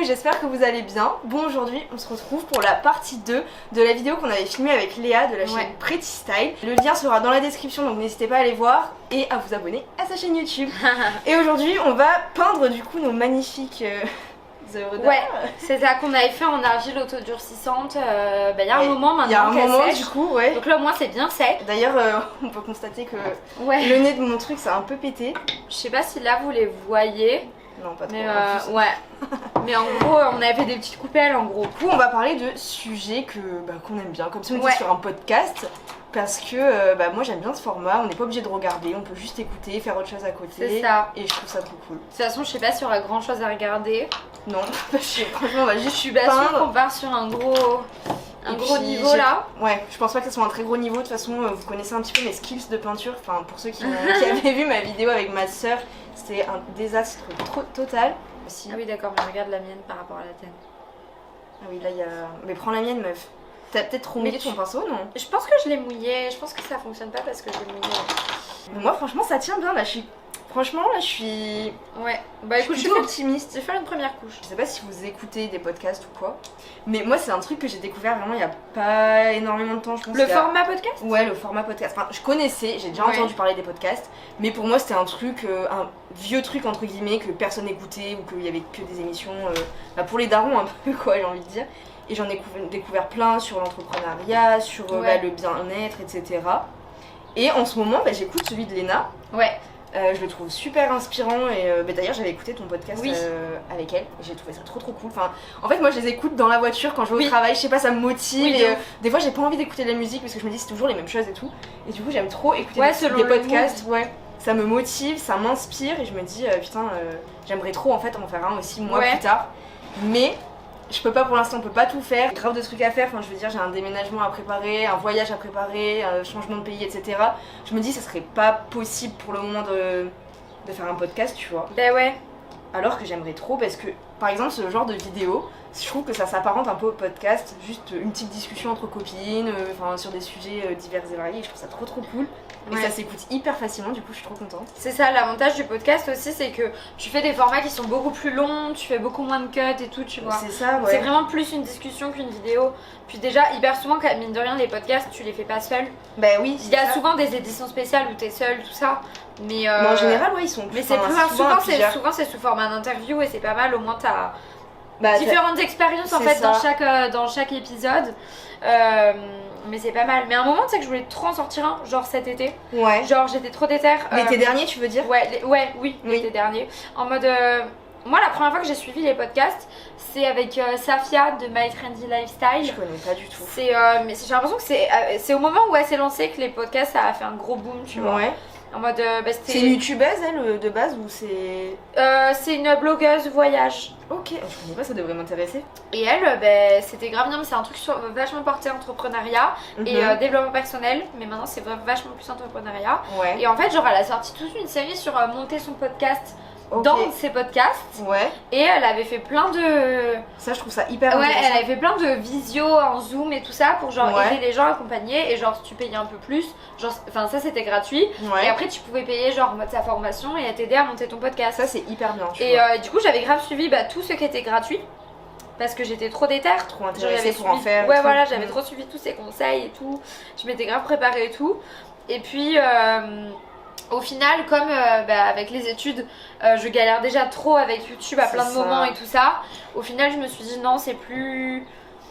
j'espère que vous allez bien. Bon, aujourd'hui, on se retrouve pour la partie 2 de la vidéo qu'on avait filmée avec Léa de la chaîne Pretty Style. Le lien sera dans la description, donc n'hésitez pas à aller voir et à vous abonner à sa chaîne YouTube. Et aujourd'hui, on va peindre du coup nos magnifiques œuvres d'art. Ouais, c'est ça qu'on avait fait en argile autodurcissante il y a un moment maintenant. Il y a un moment sèche. du coup, ouais. Donc là au moins c'est bien sec. D'ailleurs, on peut constater que le nez de mon truc, ça a un peu pété. Je sais pas si là vous les voyez. Non, pas trop. Mais mais en gros, on avait fait des petites coupelles en gros. Du coup, on va parler de sujets qu'on aime bien, comme si on était sur un podcast. Parce que moi j'aime bien ce format, on n'est pas obligé de regarder, on peut juste écouter, faire autre chose à côté. C'est ça. Et je trouve ça trop cool. De toute façon, je sais pas s'il y aura grand chose à regarder. Non, franchement, on va juste. Je suis pas sûre qu'on part sur un gros niveau là. Ouais, je pense pas que ce soit un très gros niveau. De toute façon, vous connaissez un petit peu mes skills de peinture. Enfin, pour ceux qui avaient vu ma vidéo avec ma soeur, c'était un désastre total. Ah oui, d'accord, mais regarde la mienne par rapport à la tienne. Ah oui, là il y a. Mais prends la mienne, meuf. T'as peut-être trop mouillé ton pinceau, non? Je pense que je l'ai mouillé, je pense que ça fonctionne pas parce que je l'ai mouillé. Mais moi franchement ça tient bien là, franchement là je suis... Ouais, bah écoute je suis optimiste, je vais faire une première couche. Je sais pas si vous écoutez des podcasts ou quoi, mais moi c'est un truc que j'ai découvert vraiment il y a pas énormément de temps je pense. Le format podcast? Ouais, le format podcast, enfin je connaissais, j'ai déjà entendu parler des podcasts, mais pour moi c'était un truc, un vieux truc entre guillemets que personne n'écoutait ou qu'il y avait que des émissions pour les darons un peu quoi j'ai envie de dire. Et j'en ai découvert plein sur l'entrepreneuriat, sur le bien-être, etc. Et en ce moment, j'écoute celui de Léna. Ouais. Je le trouve super inspirant et d'ailleurs j'avais écouté ton podcast avec elle et j'ai trouvé ça trop cool. Enfin, en fait moi je les écoute dans la voiture quand je vais au travail, je sais pas, ça me motive et des fois j'ai pas envie d'écouter de la musique parce que je me dis c'est toujours les mêmes choses et tout. Et du coup j'aime trop écouter des podcasts, ça me motive, ça m'inspire et je me dis j'aimerais trop en fait en faire un aussi moi plus tard. Mais je peux pas pour l'instant, on peut pas tout faire, grave de trucs à faire, enfin je veux dire j'ai un déménagement à préparer, un voyage à préparer, un changement de pays, etc. Je me dis ça serait pas possible pour le moment de faire un podcast, tu vois. Ben ouais. Alors que j'aimerais trop parce que par exemple ce genre de vidéo, je trouve que ça s'apparente un peu au podcast, juste une petite discussion entre copines, sur des sujets divers et variés, et je trouve ça trop cool. Et ça s'écoute hyper facilement, du coup je suis trop contente. C'est ça, l'avantage du podcast aussi, c'est que tu fais des formats qui sont beaucoup plus longs, tu fais beaucoup moins de cuts et tout, tu vois. C'est ça, C'est vraiment plus une discussion qu'une vidéo. Puis déjà, hyper souvent, mine de rien, les podcasts, tu les fais pas seul. Bah oui, il y a souvent des éditions spéciales où t'es seule, tout ça. Mais en général, ils sont plus. Mais c'est souvent c'est sous format d'interview et c'est pas mal, au moins t'as différentes expériences en fait dans chaque épisode. Mais c'est pas mal. Mais à un moment, tu sais que je voulais trop en sortir un, genre cet été. Ouais. Genre j'étais trop déter. L'été dernier, tu veux dire? Oui, l'été dernier. En mode. Moi, la première fois que j'ai suivi les podcasts, c'est avec Safia de My Trendy Lifestyle. Je connais pas du tout. Mais j'ai l'impression que c'est au moment où elle s'est lancée que les podcasts ça a fait un gros boom, tu vois. Ouais. En mode. C'est une youtubeuse, elle, de base, ou c'est. C'est une blogueuse voyage. Ok, je connais pas, ça devrait m'intéresser. Et elle, c'était grave bien, mais c'est un truc vachement porté entrepreneuriat et développement personnel. Mais maintenant, c'est vachement plus entrepreneuriat. Ouais. Et en fait, genre, elle a sorti toute une série sur monter son podcast. Dans ses podcasts. Ouais. Et elle avait fait plein de. Ça, je trouve ça hyper intéressant. Ouais, elle avait fait plein de visios en Zoom et tout ça pour genre aider les gens, accompagner. Et genre, si tu payais un peu plus, genre, enfin, ça c'était gratuit. Ouais. Et après, tu pouvais payer genre en mode sa formation et elle t'aidait à monter ton podcast. Ça, c'est hyper bien. Et du coup, j'avais grave suivi tout ce qui était gratuit. Parce que j'étais trop déter, trop intéressée pour en faire. Ouais, voilà, j'avais trop suivi tous ses conseils et tout. Je m'étais grave préparée et tout. Et puis. Au final, comme avec les études, je galère déjà trop avec YouTube à plein de moments et tout ça. Au final, je me suis dit non, c'est plus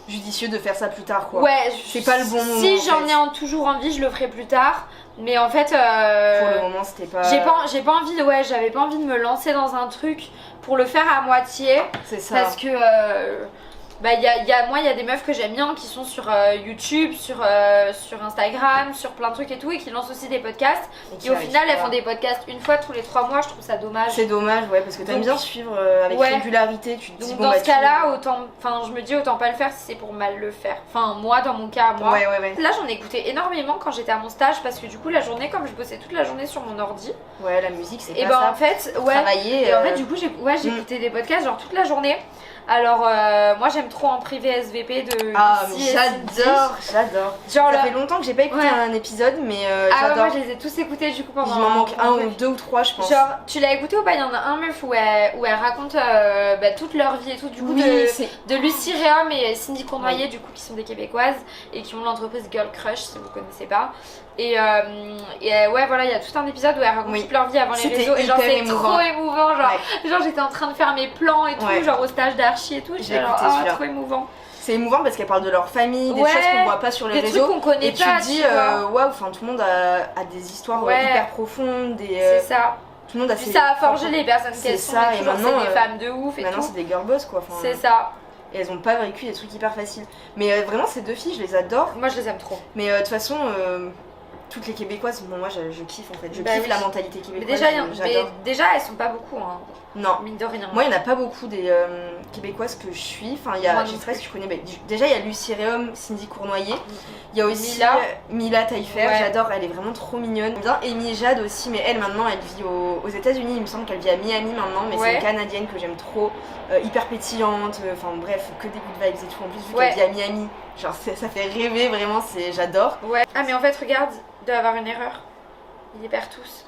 judicieux de faire ça plus tard, quoi. Ouais, c'est pas le bon moment. Si j'en ai toujours envie, je le ferai plus tard. Mais en fait, pour le moment, c'était pas. J'ai pas envie, j'avais pas envie de me lancer dans un truc pour le faire à moitié. C'est ça. Parce que il y a des meufs que j'aime bien qui sont sur YouTube, sur Instagram, sur plein de trucs et tout, et qui lancent aussi des podcasts. Et au final, elles font des podcasts une fois tous les 3 mois, je trouve ça dommage. C'est dommage, parce que t'aimes bien suivre avec régularité. Tu te dis, dans ce cas-là, je me dis autant pas le faire si c'est pour mal le faire. Enfin, moi, dans mon cas, moi. Là, j'en ai écouté énormément quand j'étais à mon stage, parce que du coup, la journée, comme je bossais toute la journée sur mon ordi. Ouais, la musique, c'est et pas ça. En fait, travailler. Et en fait, du coup, j'écoutais des podcasts genre toute la journée. Alors moi j'aime j'aime trop en privé SVP de Ah, mais Lucie et Cindy. j'adore. Genre ça fait longtemps que j'ai pas écouté un épisode, mais ah j'adore. ouais, moi je les ai tous écoutés du coup pendant. Il m'en manque un ou deux ou trois, je pense. Genre, tu l'as écouté ou pas? Il y en a un meuf où elle raconte toute leur vie et tout, du coup, de Lucie Réaume et Cindy Cournoyer, du coup, qui sont des Québécoises et qui ont l'entreprise Girl Crush, si vous connaissez pas. Et ouais, voilà, il y a tout un épisode où elle raconte toute leur vie avant les réseaux. Et genre, c'est trop émouvant. Genre, j'étais en train de faire mes plans et tout, genre au stage d'archi et tout. J'étais genre, trop émouvant. C'est émouvant parce qu'elle parle de leur famille, des choses qu'on voit pas sur les réseaux. Des trucs qu'on connaît et pas. Et tu te dis, waouh, tout le monde a des histoires hyper profondes. C'est ça. Tout le monde a puis ça a forgé les personnes qu'elles sont. Ça, et maintenant, c'est des femmes de ouf et maintenant, c'est des girl boss quoi. C'est ça. Et elles ont pas vécu des trucs hyper faciles. Mais vraiment, ces deux filles, je les adore. Moi, je les aime trop. Mais de toute façon. Toutes les Québécoises, bon, moi je kiffe en fait, je kiffe la mentalité québécoise. Mais déjà, elles sont pas beaucoup, hein. Non. Mine de rien. Moi, il n'y en a pas beaucoup des Québécoises que je suis. Enfin, il y a, je sais pas si tu connais, déjà il y a Lucie Réaume, Cindy Cournoyer. Il y a aussi Mila Taillefer, j'adore, elle est vraiment trop mignonne. Bien Amy Jade aussi, mais elle maintenant, elle vit aux États-Unis, il me semble qu'elle vit à Miami maintenant, mais c'est une Canadienne que j'aime trop, hyper pétillante, enfin bref, que des good vibes et tout. En plus, vu qu'elle vit à Miami, genre ça fait rêver vraiment, j'adore. Ouais. Ah, mais en fait, regarde. Doit avoir une erreur. Ils les perdent tous.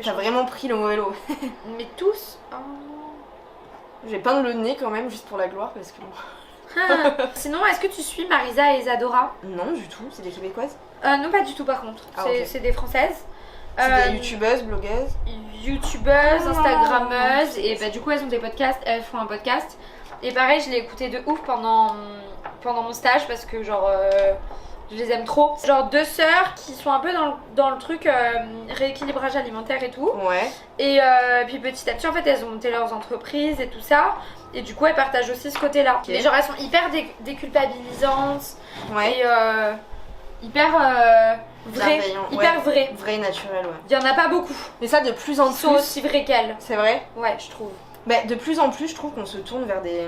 T'as vraiment pris le mauvais lot. Mais tous. Oh. Je vais peindre le nez quand même juste pour la gloire parce que. Sinon, est-ce que tu suis Marisa et Isadora? Non, du tout. C'est des Québécoises? Non, pas du tout par contre. C'est des Françaises. C'est des youtubeuses, blogueuses? Youtubeuses, instagrammeuses. Et bah, du coup, elles ont des podcasts. Elles font un podcast. Et pareil, je l'ai écouté de ouf pendant mon stage parce que genre. Je les aime trop. Genre deux sœurs qui sont un peu dans le truc rééquilibrage alimentaire et tout. Ouais. Et puis petit à petit, en fait, elles ont monté leurs entreprises et tout ça. Et du coup, elles partagent aussi ce côté-là. Okay. Mais genre, elles sont hyper déculpabilisantes. Ouais. Et hyper vraies. Hyper vraies. Vraies, naturelles, ouais. Il y en a pas beaucoup. Mais ça, de plus en plus. Ils sont aussi vraies qu'elles. C'est vrai? Ouais, je trouve. Bah, de plus en plus, je trouve qu'on se tourne vers des.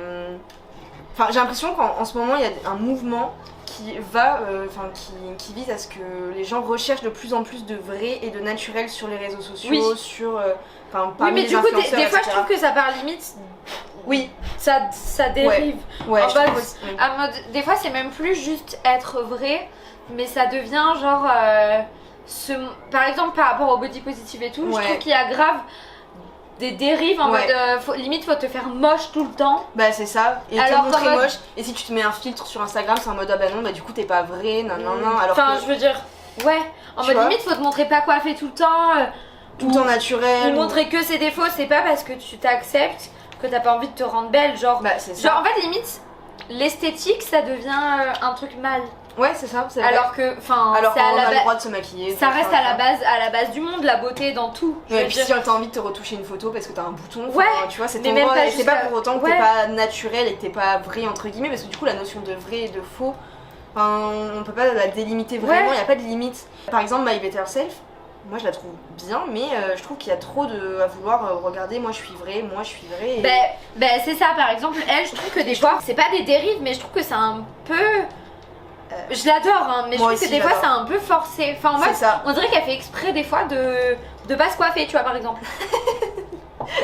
Enfin, j'ai l'impression qu'en ce moment, il y a un mouvement qui va, qui vise à ce que les gens recherchent de plus en plus de vrai et de naturel sur les réseaux sociaux, sur, oui, mais du coup, des fois, je trouve que ça part limite. Oui, ça dérive. Ouais, en mode, des fois, c'est même plus juste être vrai, mais ça devient genre, par exemple, par rapport au body positive et tout, je trouve qu'il y a grave des dérives en mode limite faut te faire moche tout le temps. Bah c'est ça. Et te montrer moche. Et si tu te mets un filtre sur Instagram, c'est en mode ah bah non, bah du coup t'es pas vrai, non. Alors enfin, je veux dire, en mode limite faut te montrer pas coiffé tout le temps. Tout le temps naturel. Ou montrer que ses défauts, c'est pas parce que tu t'acceptes que t'as pas envie de te rendre belle. Genre, c'est ça. Genre en fait limite, l'esthétique ça devient un truc mal. Ouais, c'est ça. Alors que, enfin, alors qu'on a le droit de se maquiller. Ça reste à la base du monde, la beauté dans tout. Ouais, et puis si t'as envie de te retoucher une photo parce que t'as un bouton, tu vois, c'est ton droit. Et c'est pas pour autant que t'es pas naturel et que t'es pas vrai entre guillemets, parce que du coup la notion de vrai et de faux, on peut pas la délimiter vraiment. Il y a pas de limite. Par exemple, My Better Self. Moi je la trouve bien, mais je trouve qu'il y a trop à vouloir regarder. Moi je suis vraie, moi je suis vraie. Et... c'est ça, par exemple, elle, je trouve que des fois, c'est pas des dérives, mais je trouve que c'est un peu. Je l'adore, hein, mais je trouve que des fois c'est un peu forcé. Enfin, en mode, on dirait qu'elle fait exprès des fois de pas se coiffer, tu vois, par exemple.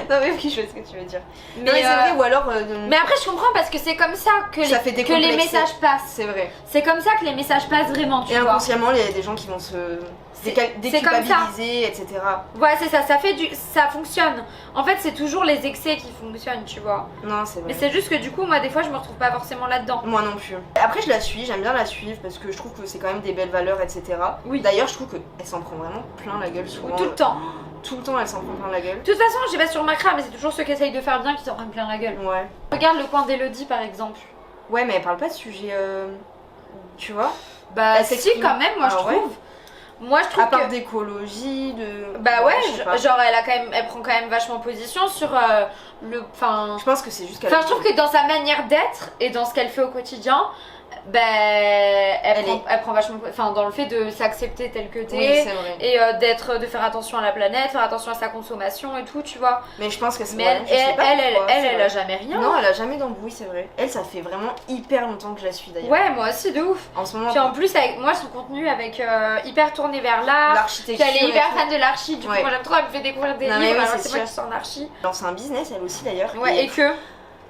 Non, mais oui, je sais ce que tu veux dire. Mais c'est vrai, ou alors. Mais après, je comprends parce que c'est comme ça que les messages passent. C'est vrai. C'est comme ça que les messages passent vraiment, tu vois. Et inconsciemment, il y a des gens qui vont se déculpabiliser, etc. Ouais, c'est ça, ça fonctionne. En fait, c'est toujours les excès qui fonctionnent, tu vois. Non, c'est vrai. Mais c'est juste que du coup, moi, des fois, je me retrouve pas forcément là-dedans. Moi non plus. Après, je la suis, j'aime bien la suivre parce que je trouve que c'est quand même des belles valeurs, etc. Oui. D'ailleurs, je trouve qu'elle s'en prend vraiment plein la gueule souvent. Tout le temps. Tout le temps, elle s'en prend plein la gueule. De toute façon, je vais pas sur Macra, mais c'est toujours ceux qui essayent de faire bien qui s'en prennent plein la gueule. Ouais. Regarde le coin d'Elodie, par exemple. Ouais, mais elle parle pas de sujet. Tu vois? Bah, si, quand même, moi, je trouve. Ouais. Moi je trouve à part d'écologie, Bah ouais, genre elle prend quand même vachement position sur je pense que c'est juste qu'elle. Enfin, je trouve que dans sa manière d'être et dans ce qu'elle fait au quotidien, elle prend vachement, dans le fait de s'accepter telle que t'es, et de faire attention à la planète, faire attention à sa consommation et tout, tu vois. Mais je pense que c'est vrai. Elle a jamais rien. Non, elle a jamais d'embrouille, c'est vrai. Elle, ça fait vraiment hyper longtemps que je la suis d'ailleurs. Ouais, moi aussi, de ouf. En ce moment. Puis en plus, avec moi, son contenu hyper tourné vers l'art. L'architecture. Elle est hyper fan de l'archi, du coup, moi j'aime trop, elle me fait découvrir des livres, alors c'est moi qui suis en archi. Elle lance un business, elle aussi d'ailleurs. Ouais, et que.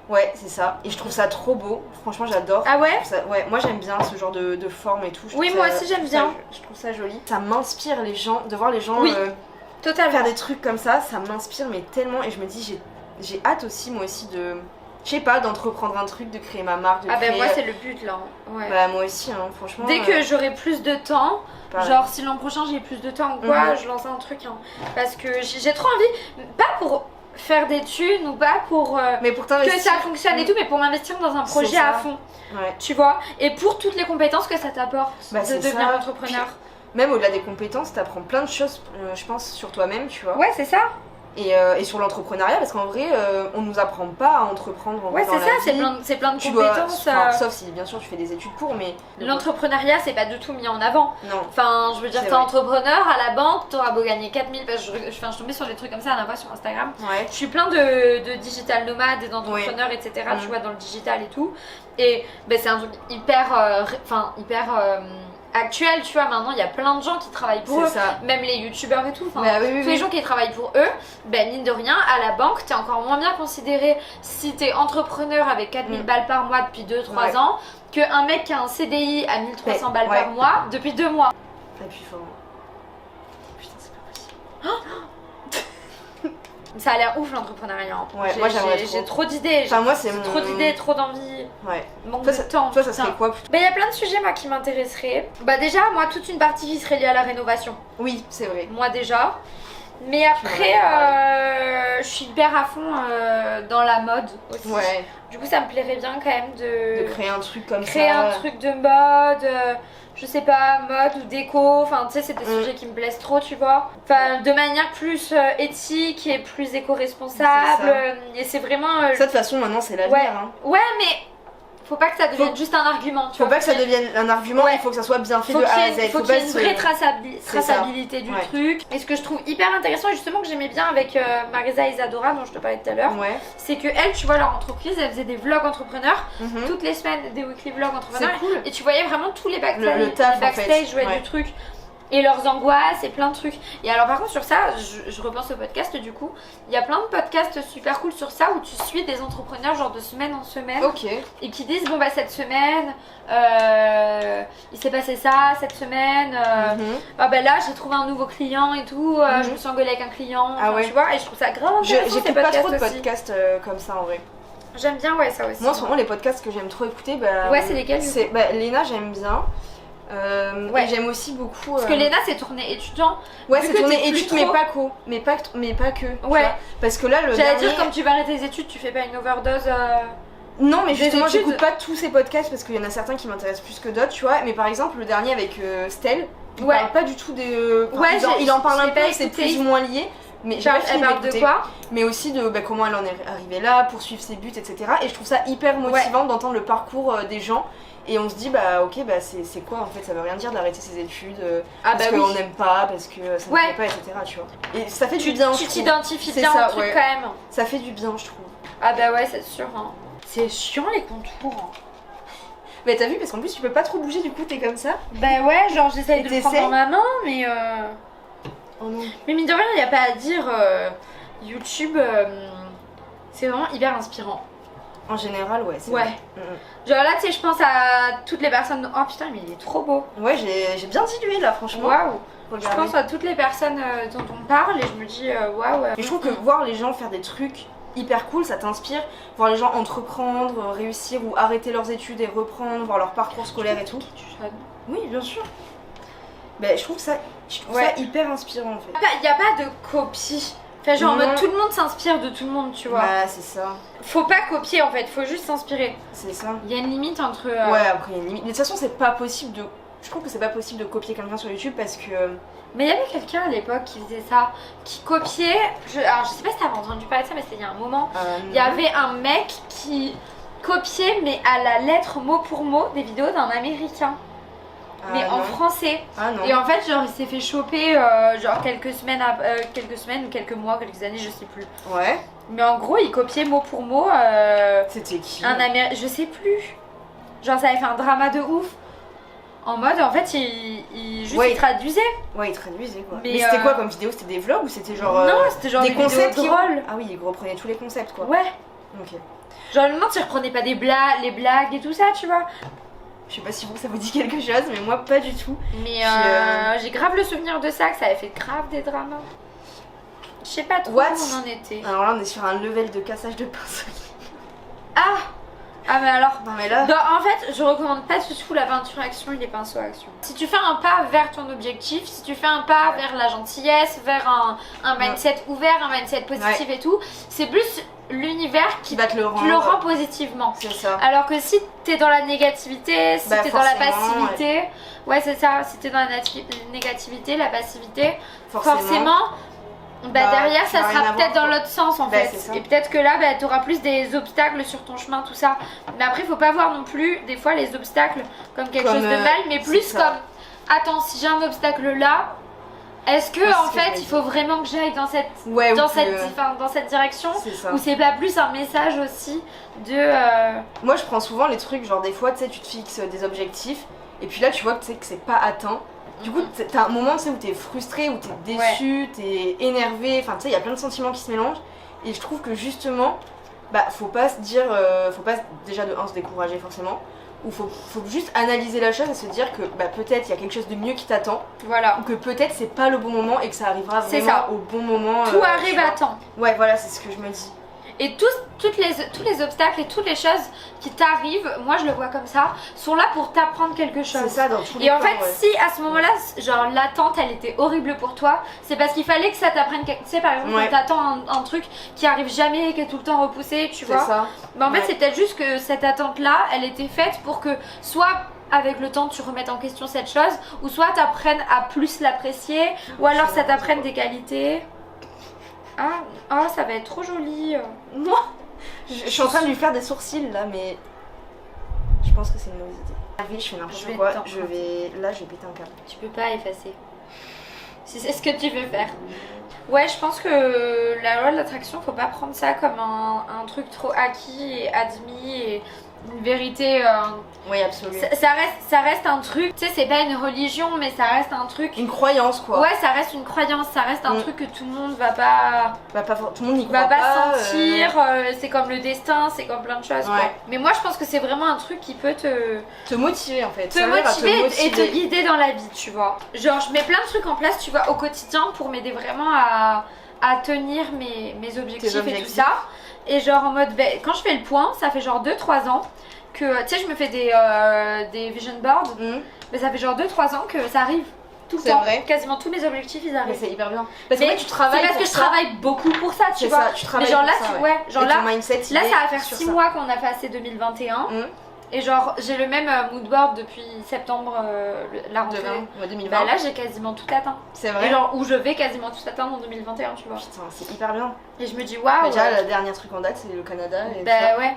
Ouais, c'est ça. Et je trouve ça trop beau. Franchement, j'adore. Ah ouais? Ouais, moi j'aime bien ce genre de forme et tout. Oui, moi aussi j'aime bien. Je trouve ça joli. Ça m'inspire les gens, de voir les gens totalement. faire des trucs comme ça m'inspire mais tellement. Et je me dis, j'ai hâte aussi, moi aussi, je sais pas, d'entreprendre un truc, de créer ma marque. Ben moi c'est le but là. Ouais. Bah moi aussi, hein, franchement. Dès que j'aurai plus de temps, genre si l'an prochain j'ai plus de temps ou quoi, je lance un truc. Hein. Parce que j'ai trop envie, pas pour faire des thunes ou pas pour mais pour que ça fonctionne et tout, mais pour m'investir dans un projet à fond. Ouais. Tu vois, et pour toutes les compétences que ça t'apporte de devenir entrepreneur. Puis, même au-delà des compétences, t'apprends plein de choses, je pense, sur toi-même, tu vois. Ouais, c'est ça. Et sur l'entrepreneuriat, parce qu'en vrai, on nous apprend pas à entreprendre. Ouais, c'est ça, c'est plein de compétences. Sauf si, bien sûr, tu fais des études pour, mais. L'entrepreneuriat, c'est pas du tout mis en avant. Non. Enfin, je veux dire, t'es entrepreneur à la banque, t'auras beau gagner 4000. Parce que je tombais sur des trucs comme ça à la fois sur Instagram. Ouais. Je suis plein de digital nomades et d'entrepreneurs, etc. Tu vois, dans le digital et tout. Et ben, c'est un truc hyper actuel, tu vois. Maintenant il y a plein de gens qui travaillent pour eux, même les youtubeurs et tout, tous les gens qui travaillent pour eux, ben mine de rien à la banque t'es encore moins bien considéré si t'es entrepreneur avec 4000 balles par mois depuis 2-3 ans qu'un mec qui a un CDI à 1300 balles par mois depuis 2 mois. Et puis faut... Putain, c'est pas possible. Ça a l'air ouf l'entrepreneuriat. Ouais, moi j'aimerais trop. J'ai trop d'idées. Enfin, moi c'est trop d'idées, trop d'envie. Ouais. Manque de temps. Toi ça serait quoi? Bah, y a plein de sujets moi qui m'intéresseraient. Bah, déjà, moi, toute une partie qui serait liée à la rénovation. Oui, c'est vrai. Moi, déjà. Mais après, je suis hyper à fond dans la mode aussi. Ouais. Du coup, ça me plairait bien quand même de créer un truc comme ça. Créer un truc de mode. Je sais pas, mode ou déco, enfin tu sais c'est des sujets qui me plaisent trop, tu vois. Enfin de manière plus éthique et plus éco-responsable. Et c'est vraiment... Ça de toute façon maintenant c'est l'avenir. Hein. Ouais mais faut pas que ça devienne juste un argument. Faut pas que ça devienne un argument, il faut que ça soit bien fait de A à Z. Faut qu'il y ait une vraie traçabilité du truc. Et ce que je trouve hyper intéressant, et justement que j'aimais bien avec Marisa Isadora, dont je te parlais tout à l'heure, c'est que elle, tu vois, leur entreprise, elle faisait des vlogs entrepreneurs, toutes les semaines, des weekly vlogs entrepreneurs. C'est cool. Et tu voyais vraiment tous les backstage, le taf, backstage du truc. Et leurs angoisses et plein de trucs. Et alors par contre sur ça, je repense au podcast du coup, il y a plein de podcasts super cool sur ça où tu suis des entrepreneurs genre de semaine en semaine et qui disent bon bah cette semaine il s'est passé ça, cette semaine ah bah là j'ai trouvé un nouveau client et tout, je me suis engueulée avec un client, tu vois, et je trouve ça grave intéressant. J'écoute pas trop de podcasts comme ça en vrai. J'aime bien ça aussi. Moi en ce moment les podcasts que j'aime trop écouter, c'est lesquels Léna j'aime bien. Et j'aime aussi beaucoup parce que Léna c'est tourné étudiant. Ouais, c'est tourné études mais pas que. Ouais. Parce que là j'allais dire comme tu vas arrêter tes études, tu fais pas une overdose. Non mais justement j'écoute pas tous ces podcasts parce qu'il y en a certains qui m'intéressent plus que d'autres, tu vois. Mais par exemple le dernier avec Stell, il parle pas du tout des. Il en parle un peu, c'est plus ou moins lié. Mais elle parle de quoi? Mais aussi de comment elle en est arrivée là, poursuivre ses buts, etc. Et je trouve ça hyper motivant d'entendre le parcours des gens. Et on se dit c'est quoi en fait, ça veut rien dire d'arrêter ses études parce qu'on n'aime pas, parce que ça ne plaît pas, etc. Tu vois. Et ça fait du bien. Tu t'identifies bien au truc quand même. Ça fait du bien je trouve. Ah bah ouais c'est sûr. Hein. C'est chiant les contours. Bah t'as vu parce qu'en plus tu peux pas trop bouger du coup t'es comme ça. Bah ouais genre j'essaye de le prendre dans ma main mais oh non. Mais mine de rien il y a pas à dire, YouTube c'est vraiment hyper inspirant. En général, ouais. Vrai. Genre là, tu sais, je pense à toutes les personnes. Oh putain, mais il est trop beau. Ouais, j'ai bien dilué là, franchement. Waouh. Je pense à toutes les personnes dont on parle et je me dis waouh. Et je trouve que voir les gens faire des trucs hyper cool, ça t'inspire. Voir les gens entreprendre, réussir ou arrêter leurs études et reprendre, voir leur parcours scolaire et tout. Oui, bien sûr. Bah, je trouve ça hyper inspirant en fait. Il n'y a pas de copie. Enfin, genre en mode tout le monde s'inspire de tout le monde, tu vois. Bah, c'est ça. Faut pas copier en fait, faut juste s'inspirer. C'est ça. Il y a une limite entre. Ouais, après il y a une limite. Mais de toute façon, c'est pas possible de. Je trouve que c'est pas possible de copier quelqu'un sur YouTube parce que. Mais il y avait quelqu'un à l'époque qui faisait ça, qui copiait. Alors je sais pas si t'avais entendu parler de ça, mais c'était il y a un moment. Il y avait un mec qui copiait, mais à la lettre mot pour mot, des vidéos d'un américain. Mais en français. Et en fait genre il s'est fait choper genre quelques semaines ou quelques mois, quelques années, je sais plus. Ouais. Mais en gros il copiait mot pour mot c'était qui? Un américain, je sais plus. Genre ça avait fait un drama de ouf. En mode en fait il traduisait. Ouais, il traduisait quoi. Mais c'était quoi comme vidéo? C'était des vlogs ou c'était genre non, c'était genre des concepts drôles. Ah oui, il reprenait tous les concepts quoi. Ouais. Ok. Genre, le moment, tu reprenais pas les blagues et tout ça, tu vois. Je sais pas si vous, ça vous dit quelque chose, mais moi, pas du tout. Mais j'ai grave le souvenir de ça, que ça avait fait grave des dramas. Je sais pas trop où on en était. Alors là, on est sur un level de cassage de pinceau. Ah mais alors, non mais là... en fait, je recommande pas du tout la peinture action et les pinceaux action. Si tu fais un pas vers ton objectif, si tu fais un pas vers la gentillesse, vers un mindset ouvert, un mindset positif et tout, c'est plus l'univers qui va te le rend positivement. C'est ça. Alors que si t'es dans la négativité, si t'es dans la passivité, ouais c'est ça, si t'es dans la négativité, la passivité, forcément derrière ça sera peut-être dans l'autre sens en fait. Et peut-être que là t'auras plus des obstacles sur ton chemin, tout ça. Mais après faut pas voir non plus des fois les obstacles comme quelque chose de mal, mais plus comme attends, si j'ai un obstacle là, est-ce que en fait il faut vraiment que j'aille dans cette dans cette direction, ou c'est pas plus un message aussi de Moi je prends souvent les trucs genre des fois tu sais tu te fixes des objectifs et puis là tu vois que c'est pas atteint. Du coup, t'as un moment où t'es frustré, où t'es déçu, t'es énervé, enfin tu sais, il y a plein de sentiments qui se mélangent. Et je trouve que justement, faut pas se dire, faut pas déjà de un se décourager forcément, ou faut juste analyser la chose et se dire que peut-être il y a quelque chose de mieux qui t'attend. Voilà. Ou que peut-être c'est pas le bon moment et que ça arrivera vraiment au bon moment. Tout arrive à temps. Ouais, voilà, c'est ce que je me dis. Et tous les obstacles et toutes les choses qui t'arrivent, moi je le vois comme ça, sont là pour t'apprendre quelque chose. C'est ça dans tous les cas. Et en fait, si à ce moment-là, genre l'attente elle était horrible pour toi, c'est parce qu'il fallait que ça t'apprenne. Tu sais, par exemple, quand t'attends un truc qui arrive jamais et qui est tout le temps repoussé, tu vois. Ça. En fait, c'est peut-être juste que cette attente-là, elle était faite pour que soit avec le temps tu remettes en question cette chose, ou soit t'apprennes à plus l'apprécier, ou alors ça t'apprenne des qualités. Ah, ça va être trop joli. Moi, je suis en train de lui faire des sourcils là, mais je pense que c'est une mauvaise idée. Oui, je fais n'importe quoi. Là, je vais péter un câble. Tu peux pas effacer. Si c'est ce que tu veux faire. Ouais, je pense que la loi de l'attraction, faut pas prendre ça comme un truc trop acquis et admis et une vérité. Oui, absolument. Ça reste un truc, tu sais, c'est pas une religion, mais ça reste un truc. Une croyance quoi. Ouais, ça reste une croyance, ça reste un truc que tout le monde va pas. Tout le monde n'y croit va pas sentir, c'est comme le destin, c'est comme plein de choses quoi. Mais moi je pense que c'est vraiment un truc qui peut te motiver en fait. Te motiver et te guider dans la vie, tu vois. Genre, je mets plein de trucs en place, tu vois, au quotidien pour m'aider vraiment à tenir mes objectifs et tout ça. Et genre en mode, quand je fais le point, ça fait genre 2-3 ans que, tu sais, je me fais des vision boards, mais ça fait genre 2-3 ans que ça arrive tout le temps. Vrai. Quasiment tous mes objectifs, ils arrivent. C'est hyper bien. Parce que tu travailles c'est parce que je travaille beaucoup pour ça, tu vois. Mais genre là, là, mindset, là ça va faire 6 mois qu'on a passé 2021. Et genre, j'ai le même mood board depuis septembre, la rentrée 2020. Là, j'ai quasiment tout atteint. C'est vrai. Et genre, où je vais quasiment tout atteindre en 2021, tu vois. Putain, c'est hyper bien. Et je me dis, waouh. Déjà, le dernier truc en date, c'est le Canada. Et ouais.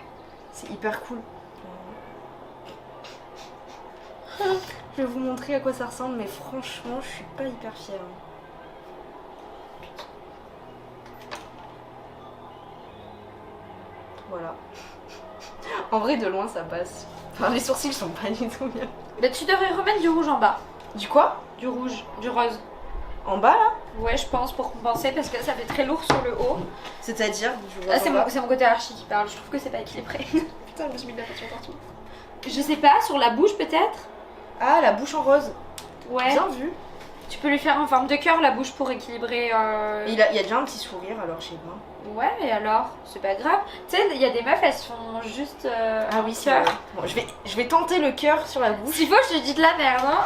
C'est hyper cool. Je vais vous montrer à quoi ça ressemble, mais franchement, je suis pas hyper fière. Voilà. En vrai, de loin, ça passe. Enfin, les sourcils sont pas du tout bien. Mais tu devrais remettre du rouge en bas. Du quoi? Du rouge, du rose. En bas, là? Ouais, je pense, pour compenser, parce que ça fait très lourd sur le haut. C'est-à-dire? C'est mon côté archi qui parle, je trouve que c'est pas équilibré. Putain, je me suis mis de la peinture partout. Je sais pas, sur la bouche peut-être? Ah, la bouche en rose. Ouais. Bien vu. Tu peux lui faire en forme de cœur la bouche pour équilibrer. Il y a déjà un petit sourire alors, je sais pas. Ouais, mais alors, c'est pas grave. Tu sais, il y a des meufs, elles sont juste. Ah oui, c'est vrai. Bon, je vais tenter le cœur sur la bouche. S'il faut, je te dis de la merde, hein.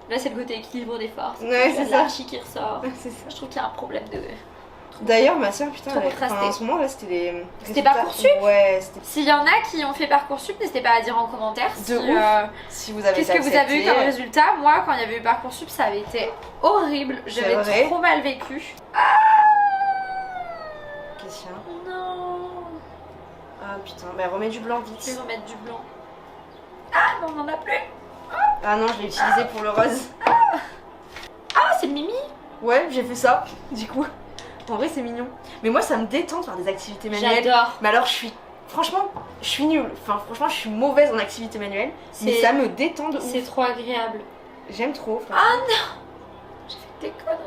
Là, c'est le côté équilibre des forces. Ouais, c'est ça. L'archi qui ressort. C'est ça. Je trouve qu'il y a un problème de. D'ailleurs, ma soeur, putain, en ce moment là, c'était les. C'était Parcoursup. Ouais, c'était. S'il y en a qui ont fait Parcoursup, n'hésitez pas à dire en commentaire si vous avez qu'est-ce que vous avez eu comme résultat. Moi, quand il y avait eu Parcoursup, ça avait été horrible. J'avais trop mal vécu. Qu'est-ce qu'il y a? Non. Ah putain, mais remets du blanc vite. Je vais remettre du blanc. Ah non, on en a plus. Ah non, je l'ai utilisé pour le rose. Ah, c'est Mimi. Ouais, j'ai fait ça, du coup. En vrai, c'est mignon. Mais moi, ça me détend de faire des activités manuelles. J'adore. Mais alors, franchement, je suis nulle. Enfin, franchement, je suis mauvaise en activités manuelles. Mais ça me détend de ouf. C'est trop agréable. J'aime trop. Ah non. J'ai fait des conneries.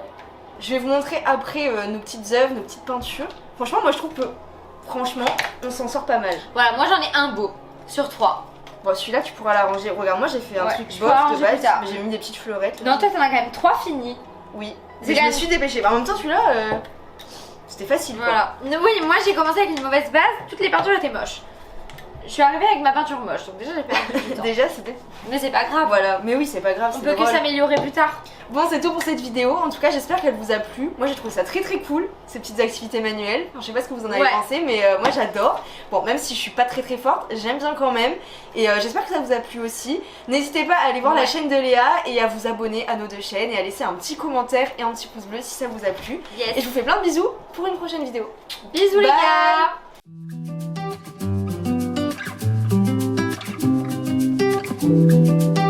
Je vais vous montrer après nos petites œuvres, nos petites peintures. Franchement, moi, je trouve que franchement, on s'en sort pas mal. Voilà, moi j'en ai un beau sur 3. Bon, celui-là, tu pourras l'arranger. Regarde, moi j'ai fait un truc bof de base, mais j'ai mis des petites fleurettes. Non, toi t'en as quand même 3 finis. Oui, mais je me suis dépêchée. En même temps, celui-là, c'était facile. Voilà. Oui, moi j'ai commencé avec une mauvaise base, toutes les peintures étaient moches. Je suis arrivée avec ma peinture moche, donc déjà j'ai perdu du temps. Déjà c'était... Mais c'est pas grave. Voilà, mais oui c'est pas grave. On peut que s'améliorer plus tard. Bon c'est tout pour cette vidéo, en tout cas j'espère qu'elle vous a plu. Moi j'ai trouvé ça très très cool, ces petites activités manuelles. Enfin, je sais pas ce que vous en avez pensé, mais moi j'adore. Bon même si je suis pas très très forte, j'aime bien quand même. Et j'espère que ça vous a plu aussi. N'hésitez pas à aller voir la chaîne de Léa et à vous abonner à nos 2 chaînes et à laisser un petit commentaire et un petit pouce bleu si ça vous a plu. Et je vous fais plein de bisous pour une prochaine vidéo. Bisous les gars. Thank you.